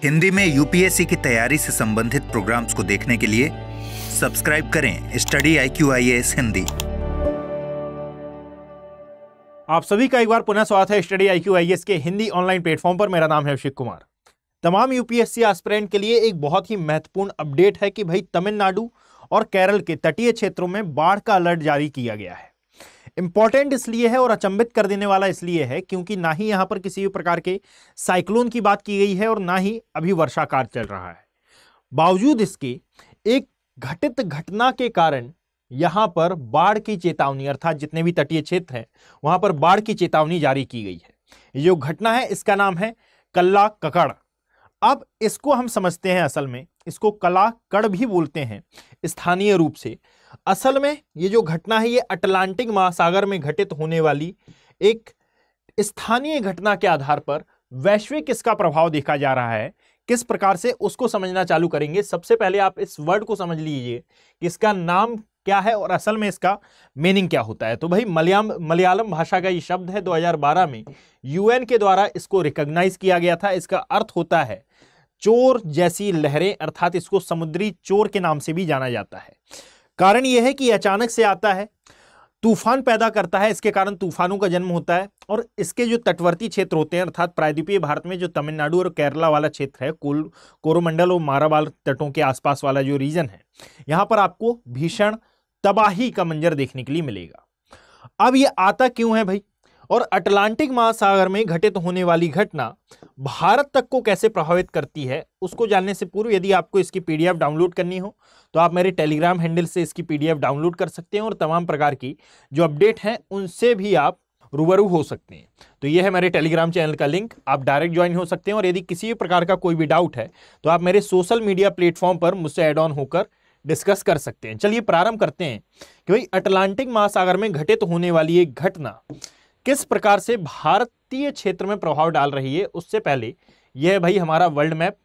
हिंदी में यूपीएससी की तैयारी से संबंधित प्रोग्राम्स को देखने के लिए सब्सक्राइब करें स्टडी IQ IAS हिंदी। आप सभी का एक बार पुनः स्वागत है स्टडी IQ IAS के हिंदी ऑनलाइन प्लेटफॉर्म पर। मेरा नाम है अभिषेक कुमार। तमाम यूपीएससी एस्पिरेंट के लिए एक बहुत ही महत्वपूर्ण अपडेट है कि भाई तमिलनाडु और केरल के तटीय क्षेत्रों में बाढ़ का अलर्ट जारी किया गया है। इंपॉर्टेंट इसलिए है और अचंभित कर देने वाला इसलिए है क्योंकि ना ही यहां पर किसी भी प्रकार के साइक्लोन की बात की गई है और ना ही अभी वर्षाकाल चल रहा है। बावजूद इसके एक घटित घटना के कारण यहां पर बाढ़ की चेतावनी, अर्थात जितने भी तटीय क्षेत्र हैं वहां पर बाढ़ की चेतावनी जारी की गई है। ये जो घटना है इसका नाम है कल्ला ककड़। अब इसको हम समझते हैं, असल में इसको कला कड़ भी बोलते हैं स्थानीय रूप से। असल में ये जो घटना है ये अटलांटिक महासागर में घटित होने वाली एक स्थानीय घटना के आधार पर वैश्विक इसका प्रभाव देखा जा रहा है। किस प्रकार से उसको समझना चालू करेंगे। सबसे पहले आप इस वर्ड को समझ लीजिए कि इसका नाम क्या है और असल में इसका मीनिंग क्या होता है। तो भाई मलयालम भाषा का ये शब्द है। 2012 में UN के द्वारा इसको रिकॉग्नाइज किया गया था। इसका अर्थ होता है चोर जैसी लहरें, अर्थात इसको समुद्री चोर के नाम से भी जाना जाता है। कारण यह है कि अचानक से आता है, तूफान पैदा करता है, इसके कारण तूफानों का जन्म होता है। और इसके जो तटवर्ती क्षेत्र होते हैं, अर्थात प्रायद्वीपीय भारत में जो तमिलनाडु और केरला वाला क्षेत्र है, कोरोमंडल और माराबाल तटों के आसपास वाला जो रीजन है, यहां पर आपको भीषण तबाही का मंजर देखने के लिए मिलेगा। अब ये आता क्यों है भाई, और अटलांटिक महासागर में घटित होने वाली घटना भारत तक को कैसे प्रभावित करती है, उसको जानने से पूर्व यदि आपको इसकी PDF डाउनलोड करनी हो तो आप मेरे टेलीग्राम हैंडल से इसकी PDF डाउनलोड कर सकते हैं और तमाम प्रकार की जो अपडेट हैं उनसे भी आप रूबरू हो सकते हैं। तो यह है मेरे टेलीग्राम चैनल का लिंक, आप डायरेक्ट ज्वाइन हो सकते हैं। और यदि किसी भी प्रकार का कोई भी डाउट है तो आप मेरे सोशल मीडिया प्लेटफॉर्म पर मुझसे एड ऑन होकर डिस्कस कर सकते हैं। चलिए प्रारंभ करते हैं कि भाई अटलांटिक महासागर में घटित होने वाली एक घटना किस प्रकार से भारतीय क्षेत्र में प्रभाव डाल रही है। उससे पहले यह है भाई हमारा वर्ल्ड मैप,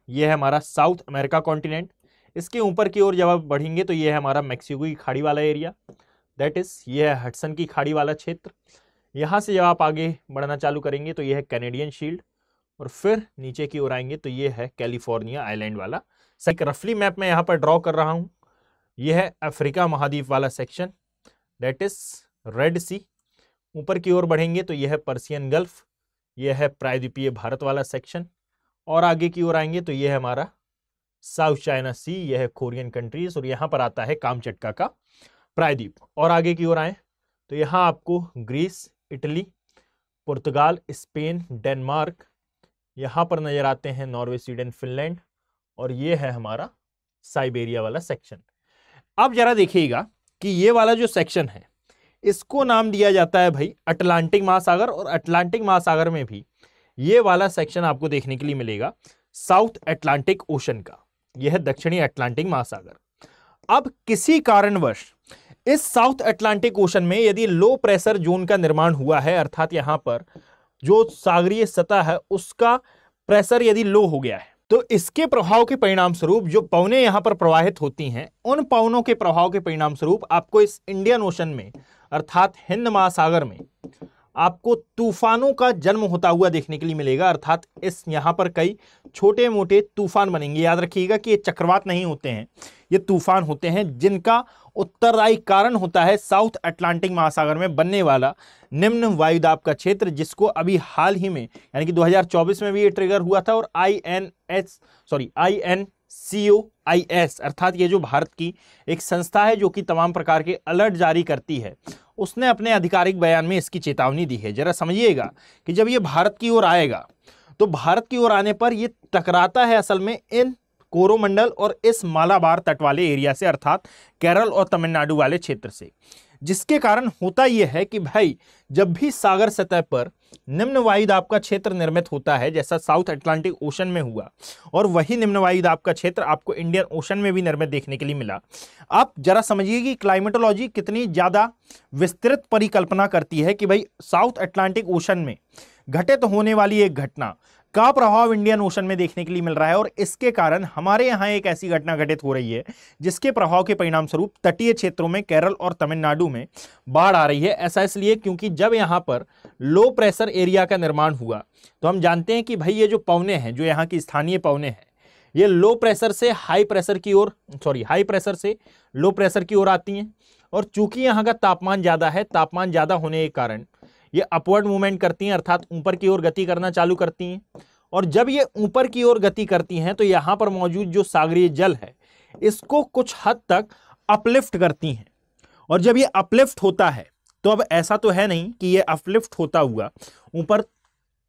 यह है हमारा साउथ अमेरिका कॉन्टिनेंट। इसके ऊपर की ओर जब आप बढ़ेंगे तो यह है हमारा मैक्सिको की खाड़ी वाला एरिया, दैट इज यह है हडसन की खाड़ी वाला क्षेत्र। यहाँ से जब आप आगे बढ़ना चालू करेंगे तो यह है कैनेडियन शील्ड, और फिर नीचे की ओर आएंगे तो यह है कैलिफोर्निया आइलैंड वाला। एक रफली मैप मैं यहाँ पर ड्रॉ कर रहा हूँ। यह है अफ्रीका महाद्वीप वाला सेक्शन, दैट इज रेड सी। ऊपर की ओर बढ़ेंगे तो यह है पर्सियन गल्फ, यह है प्रायद्वीपीय भारत वाला सेक्शन। और आगे की ओर आएंगे तो यह है हमारा साउथ चाइना सी, यह है कोरियन कंट्रीज, और यहाँ पर आता है कामचटका का प्रायद्वीप। और आगे की ओर आए तो यहाँ आपको ग्रीस, इटली, पुर्तगाल, स्पेन, डेनमार्क, यहाँ पर नजर आते हैं नॉर्वे, स्वीडन, फिनलैंड, और ये है हमारा साइबेरिया वाला सेक्शन। अब जरा देखिएगा कि ये वाला जो सेक्शन है इसको नाम दिया जाता है भाई अटलांटिक महासागर, और अटलांटिक महासागर में भी ये वाला सेक्शन आपको देखने के लिए मिलेगा साउथ अटलांटिक ओशन का। यह है दक्षिणी अटलांटिक महासागर। अब किसी कारणवश इस साउथ अटलांटिक ओशन में यदि लो प्रेशर जोन का निर्माण हुआ है, अर्थात यहां पर जो सागरीय सतह है उसका प्रेशर यदि लो हो गया है, तो इसके प्रभाव के परिणाम स्वरूप जो पवनें यहां पर प्रवाहित होती हैं, उन पवनों के प्रभाव के परिणाम स्वरूप आपको इस इंडियन ओशन में, अर्थात हिंद महासागर में, आपको तूफानों का जन्म होता हुआ देखने के लिए मिलेगा। अर्थात इस यहां पर कई छोटे मोटे तूफान बनेंगे। याद रखिएगा कि ये चक्रवात नहीं होते हैं, ये तूफान होते हैं जिनका उत्तरदायी कारण होता है साउथ अटलांटिक महासागर में बनने वाला निम्न वायुदाब का क्षेत्र, जिसको अभी हाल ही में यानी कि 2024 में भी ये ट्रिगर हुआ था। और INCOIS अर्थात ये जो भारत की एक संस्था है जो कि तमाम प्रकार के अलर्ट जारी करती है, उसने अपने आधिकारिक बयान में इसकी चेतावनी दी है। जरा समझिएगा कि जब ये भारत की ओर आएगा तो भारत की ओर आने पर ये टकराता है असल में इन कोरोमंडल और इस मालाबार तट वाले एरिया से, अर्थात केरल और तमिलनाडु वाले क्षेत्र से। जिसके कारण होता यह है कि भाई जब भी सागर सतह पर निम्न वायुदाब का क्षेत्र निर्मित होता है, जैसा साउथ अटलांटिक ओशन में हुआ, और वही निम्न वायुदाब का क्षेत्र आपको इंडियन ओशन में भी निर्मित देखने के लिए मिला। आप जरा समझिए कि क्लाइमेटोलॉजी कितनी ज्यादा विस्तृत परिकल्पना करती है कि भाई साउथ अटलांटिक ओशन में घटित होने वाली एक घटना का प्रभाव इंडियन ओशन में देखने के लिए मिल रहा है और इसके कारण हमारे यहाँ एक ऐसी घटना घटित हो रही है जिसके प्रभाव के परिणाम स्वरूप तटीय क्षेत्रों में केरल और तमिलनाडु में बाढ़ आ रही है। ऐसा इसलिए क्योंकि जब यहाँ पर लो प्रेशर एरिया का निर्माण हुआ तो हम जानते हैं कि भाई ये जो पवने हैं, जो यहाँ की स्थानीय पवने हैं, ये लो प्रेशर से हाई प्रेशर की ओर हाई प्रेशर से लो प्रेशर की ओर आती हैं और चूंकि यहाँ का तापमान ज़्यादा है, तापमान ज़्यादा होने के कारण ये अपवर्ड मूवमेंट करती हैं, अर्थात ऊपर की ओर गति करना चालू करती हैं। और जब ये ऊपर की ओर गति करती हैं तो यहाँ पर मौजूद जो सागरीय जल है इसको कुछ हद तक अपलिफ्ट करती हैं। और जब ये अपलिफ्ट होता है तो अब ऐसा तो है नहीं कि ये अपलिफ्ट होता हुआ ऊपर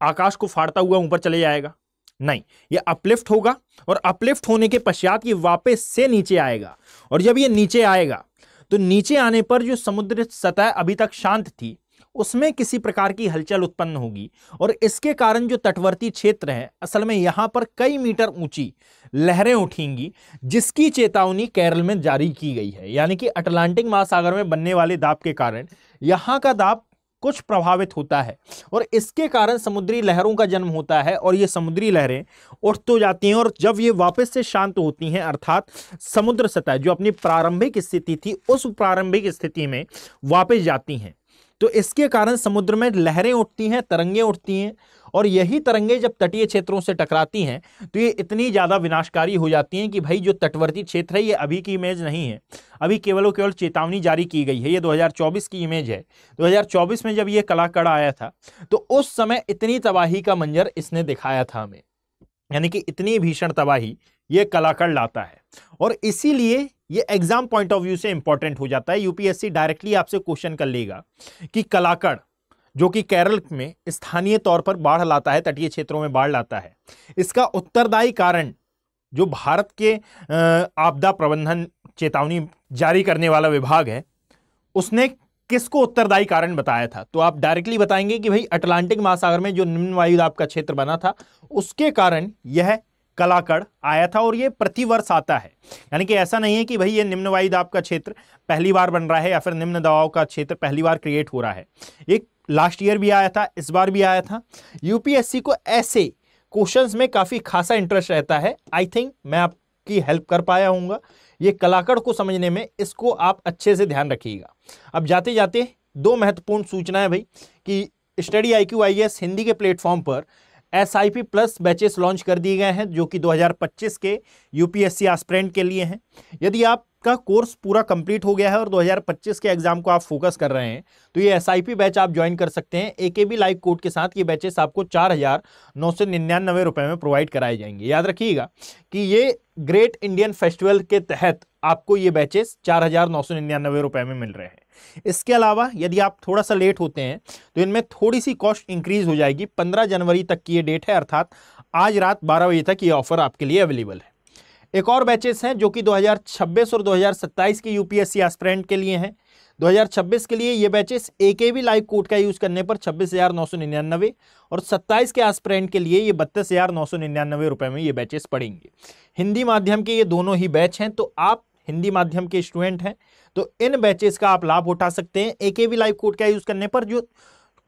आकाश को फाड़ता हुआ ऊपर चले जाएगा, नहीं, ये अपलिफ्ट होगा और अपलिफ्ट होने के पश्चात ये वापस से नीचे आएगा। और जब ये नीचे आएगा तो नीचे आने पर जो समुद्र सतह अभी तक शांत थी उसमें किसी प्रकार की हलचल उत्पन्न होगी और इसके कारण जो तटवर्ती क्षेत्र है असल में यहां पर कई मीटर ऊंची लहरें उठेंगी, जिसकी चेतावनी केरल में जारी की गई है। यानी कि अटलांटिक महासागर में बनने वाले दाब के कारण यहां का दाब कुछ प्रभावित होता है और इसके कारण समुद्री लहरों का जन्म होता है और ये समुद्री लहरें उठ तो जाती हैं और जब ये वापस से शांत होती हैं, अर्थात समुद्र सतह जो अपनी प्रारंभिक स्थिति थी उस प्रारंभिक स्थिति में वापस जाती हैं, तो इसके कारण समुद्र में लहरें उठती हैं, तरंगें उठती हैं और यही तरंगें जब तटीय क्षेत्रों से टकराती हैं तो ये इतनी ज़्यादा विनाशकारी हो जाती हैं कि भाई जो तटवर्ती क्षेत्र है, ये अभी की इमेज नहीं है, अभी केवल चेतावनी जारी की गई है, ये 2024 की इमेज है। 2024 में जब ये कलाकड़ आया था तो उस समय इतनी तबाही का मंजर इसने दिखाया था हमें, यानी कि इतनी भीषण तबाही ये कलाकड़ लाता है और इसीलिए ये एग्जाम पॉइंट ऑफ व्यू से इंपॉर्टेंट हो जाता है। यूपीएससी डायरेक्टली आपसे क्वेश्चन कर लेगा कि कलाकड़ जो कि केरल में स्थानीय तौर पर बाढ़ लाता है, तटीय क्षेत्रों में बाढ़ लाता है, इसका उत्तरदायी कारण जो भारत के आपदा प्रबंधन चेतावनी जारी करने वाला विभाग है उसने किसको उत्तरदायी कारण बताया था, तो आप डायरेक्टली बताएंगे कि भाई अटलांटिक महासागर में जो निम्न वायुदाब का क्षेत्र बना था उसके कारण यह कलाकड़ आया था और ये प्रतिवर्ष आता है। यानी कि ऐसा नहीं है कि भाई ये निम्न वायुदाब का क्षेत्र पहली बार बन रहा है या फिर निम्न दबाव का क्षेत्र पहली बार क्रिएट हो रहा है। एक लास्ट ईयर भी आया था, इस बार भी आया था। यूपीएससी को ऐसे क्वेश्चंस में काफी खासा इंटरेस्ट रहता है। आई थिंक मैं आपकी हेल्प कर पाया हूँगा ये कलाकड़ को समझने में, इसको आप अच्छे से ध्यान रखिएगा। अब जाते जाते दो महत्वपूर्ण सूचना है भाई कि स्टडी IQ IAS हिंदी के प्लेटफॉर्म पर SIP प्लस बैचेस लॉन्च कर दिए गए हैं जो कि 2025 के यूपीएससी एस्पिरेंट के लिए हैं। यदि आपका कोर्स पूरा कंप्लीट हो गया है और 2025 के एग्जाम को आप फोकस कर रहे हैं तो ये SIP बैच आप ज्वाइन कर सकते हैं। AKB लाइव कोड के साथ ये बैचेस आपको 4,999 रुपए में प्रोवाइड कराए जाएंगे। याद रखिएगा कि ये ग्रेट इंडियन फेस्टिवल के तहत आपको ये बैचेस 4,999 रुपए में मिल रहे हैं। इसके अलावा यदि आप थोड़ा सा लेट होते हैं तो इनमें थोड़ी सी कॉस्ट इंक्रीज हो जाएगी। 15 जनवरी तक की ये डेट है, अर्थात आज रात 12 बजे तक ये ऑफर आपके लिए अवेलेबल है। एक और बैचेस हैं जो कि 2026 और 2027 के यूपीएससी एस्पिरेंट के लिए हैं। 2026 के लिए ये बैचेस AKB लाइव कोड का यूज करने पर 26,999 और 27 के एस्पिरेंट के लिए ये 32,999 रुपए में ये बैचेस पड़ेंगे। हिंदी माध्यम के ये दोनों ही बैच हैं, तो आप हिंदी माध्यम के स्टूडेंट हैं तो इन बैचेस का आप लाभ उठा सकते हैं। AKB लाइव कोड का यूज करने पर जो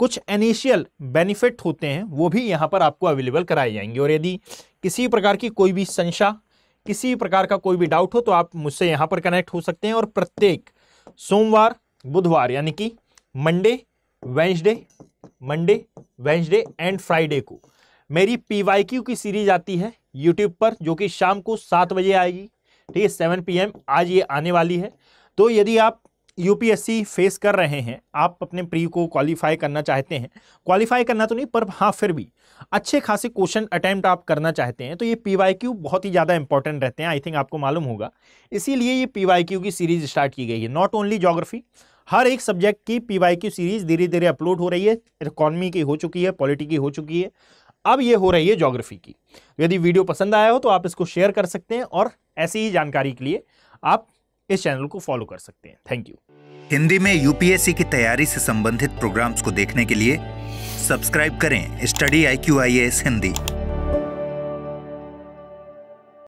कुछ इनिशियल बेनिफिट होते हैं वो भी यहाँ पर आपको अवेलेबल कराए जाएंगे। और यदि किसी प्रकार की कोई भी संशय, किसी प्रकार का कोई भी डाउट हो तो आप मुझसे यहाँ पर कनेक्ट हो सकते हैं। और प्रत्येक सोमवार, बुधवार यानी कि मंडे, वेंसडे एंड फ्राइडे को मेरी PYQ की सीरीज आती है यूट्यूब पर जो कि शाम को 7 बजे आएगी, ठीक है, 7 PM आज ये आने वाली है। तो यदि आप यूपीएससी फेस कर रहे हैं, आप अपने प्री को क्वालिफाई करना चाहते हैं, क्वालिफाई करना तो नहीं पर हाँ फिर भी अच्छे खासे क्वेश्चन अटेम्प्ट आप करना चाहते हैं तो ये PYQ बहुत ही ज़्यादा इंपॉर्टेंट रहते हैं। आई थिंक आपको मालूम होगा, इसीलिए ये PYQ की सीरीज स्टार्ट की गई है। नॉट ओनली ज्योग्राफी, हर एक सब्जेक्ट की PYQ सीरीज धीरे धीरे अपलोड हो रही है। इकोनॉमी की हो चुकी है, पॉलिटी की हो चुकी है, अब ये हो रही है ज्योग्राफी की। यदि वीडियो पसंद आया हो तो आप इसको शेयर कर सकते हैं और ऐसी ही जानकारी के लिए आप इस चैनल को फॉलो कर सकते हैं। Thank you. हिंदी में यूपीएससी की तैयारी से संबंधित प्रोग्राम्स को देखने के लिए सब्सक्राइब करें स्टडी IQ IAS हिंदी।